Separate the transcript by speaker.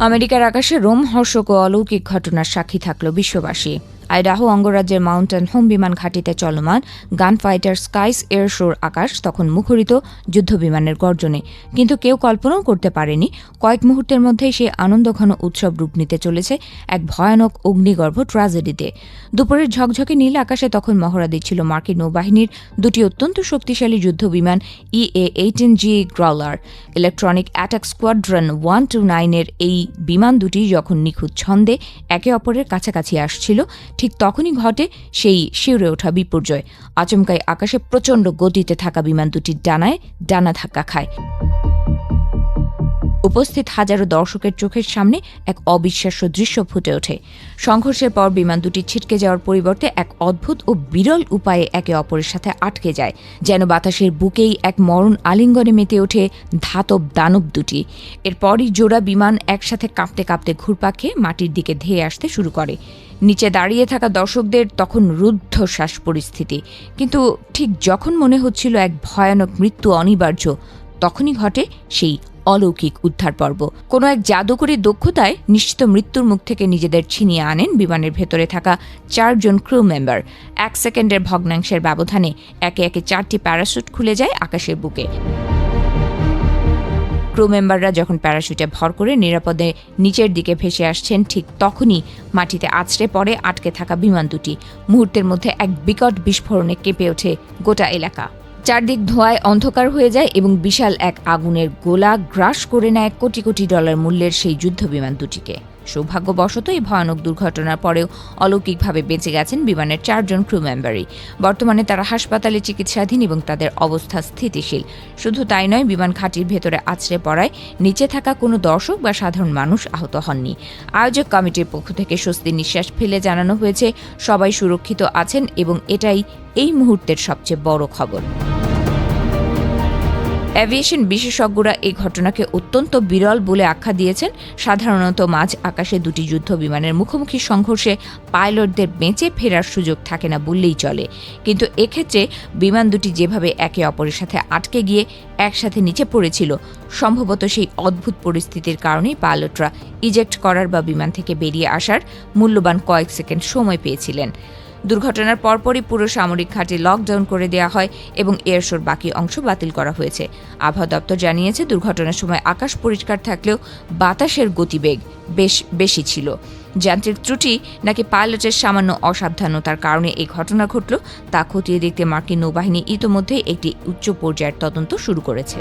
Speaker 1: আমেরিকার আকাশে রোমহর্ষক ও অলৌকিক ঘটনার সাক্ষী থাকল বিশ্ববাসী। আইডাহো অঙ্গরাজ্যের মাউন্টেন হোম বিমান ঘাঁটিতে চলমান গান ফাইটার স্কাইস এয়ার শোর আকাশ তখন মুখরিত যুদ্ধবিমানের গর্জনে। কিন্তু কেউ কল্পনাও করতে পারেনি কয়েক মুহূর্তের মধ্যেই সেই আনন্দঘন উৎসব রূপ নিতে চলেছে এক ভয়ানক অগ্নিগর্ভ ট্র্যাজেডিতে। দুপুরের ঝকঝকে নীল আকাশে তখন মহড়া দিচ্ছিল মার্কিন নৌবাহিনীর দুটি অত্যন্ত শক্তিশালী যুদ্ধবিমান EA-18G গ্রাউলার। ইলেকট্রনিক অ্যাটাক স্কোয়াড্রন 129-এর এই বিমান দুটি যখন নিখুঁত ছন্দে একে অপরের কাছাকাছি আসছিল, ঠিক তখনই ঘটে সেই শিউরে ওঠা বিপর্যয়। আচমকাই আকাশে প্রচণ্ড গতিতে থাকা বিমান দুটির ডানায় ডানা ধাক্কা খায়। উপস্থিত হাজারো দর্শকের চোখের সামনে এক অবিশ্বাস্য দৃশ্য ফুটে ওঠে। সংঘর্ষের পর বিমান দুটি ছিটকে যাওয়ার পরিবর্তে এক অদ্ভুত ও বিরল উপায়ে একে অপরের সাথে আটকে যায়, যেন বাতাসের বুকেই এক মরণ আলিঙ্গনে মেতে ওঠে ধাতব দানব দুটি। এরপরই জোড়া বিমান একসাথে কাঁপতে কাঁপতে ঘুরপাক খেয়ে মাটির দিকে ধেয়ে আসতে শুরু করে। নিচে দাঁড়িয়ে থাকা দর্শকদের তখন রুদ্ধশ্বাস পরিস্থিতি। কিন্তু ঠিক যখন মনে হচ্ছিল এক ভয়ানক মৃত্যু অনিবার্য, তখনই ঘটে সেই অলৌকিক উদ্ধার পর্ব। কোনো এক জাদুকরী দক্ষতায় নিশ্চিত মৃত্যুর মুখ থেকে নিজেদের ছিনিয়ে আনেন বিমানের ভেতরে থাকা 4 জন ক্রু মেম্বার। 1 সেকেন্ডের ভগ্নাংশের ব্যবধানে একে একে 4টি প্যারাশুট খুলে যায় আকাশের বুকে। ক্রু মেম্বাররা যখন প্যারাশুটে ভর করে নিরাপদে নিচের দিকে ভেসে আসছেন, ঠিক তখনই মাটিতে আছড়ে পড়ে আটকে থাকা বিমান দুটি। মুহূর্তের মধ্যে এক বিকট বিস্ফোরণে কেঁপে ওঠে গোটা এলাকা। চারদিক ধোঁয়ায় অন্ধকার হয়ে যায় এবং বিশাল এক আগুনের গোলা গ্রাস করে নেয় কোটি কোটি ডলার মূল্যের সেই যুদ্ধবিমান দুটিকে। সৌভাগ্যবশত এই ভয়ানক দুর্ঘটনার পরেও অলৌকিকভাবে বেঁচে গেছেন বিমানের 4 জন ক্রু মেম্বারই। বর্তমানে তারা হাসপাতালে চিকিৎসাধীন এবং তাদের অবস্থা স্থিতিশীল। শুধু তাই নয়, বিমান ঘাঁটির ভেতরে আছড়ে পড়ায় নিচে থাকা কোনো দর্শক বা সাধারণ মানুষ আহত হননি। আয়োজক কমিটির পক্ষ থেকে স্বস্তির নিঃশ্বাস ফেলে জানানো হয়েছে সবাই সুরক্ষিত আছেন এবং এটাই এই মুহূর্তের সবচেয়ে বড় খবর। অ্যাভিয়েশন বিশেষজ্ঞরা এই ঘটনাকে অত্যন্ত বিরল বলে আখ্যা দিয়েছেন। সাধারণত মাঝ আকাশে দুটি যুদ্ধ বিমানের মুখোমুখি সংঘর্ষে পাইলটদের বেঁচে ফেরার সুযোগ থাকে না বললেই চলে, কিন্তু এক্ষেত্রে বিমান দুটি যেভাবে একে অপরের সাথে আটকে গিয়ে একসাথে নিচে পড়েছিল, সম্ভবত সেই অদ্ভুত পরিস্থিতির কারণেই পাইলটরা ইজেক্ট করার বা বিমান থেকে বেরিয়ে আসার মূল্যবান কয়েক সেকেন্ড সময় পেয়েছিলেন। দুর্ঘটনার পরপরই পুরো সামরিক ঘাঁটি লকডাউন করে দেওয়া হয় এবং এয়ার শোর বাকি অংশ বাতিল করা হয়েছে। আবহাওয়া দপ্তর জানিয়েছে, দুর্ঘটনার সময় আকাশ পরিষ্কার থাকলেও বাতাসের গতিবেগ বেশি ছিল। যান্ত্রিক ত্রুটি নাকি পাইলটের সামান্য অসাবধানতার কারণে এই ঘটনা ঘটল, তা খতিয়ে দেখতে মার্কিন নৌবাহিনী ইতোমধ্যেই একটি উচ্চ পর্যায়ের তদন্ত শুরু করেছে।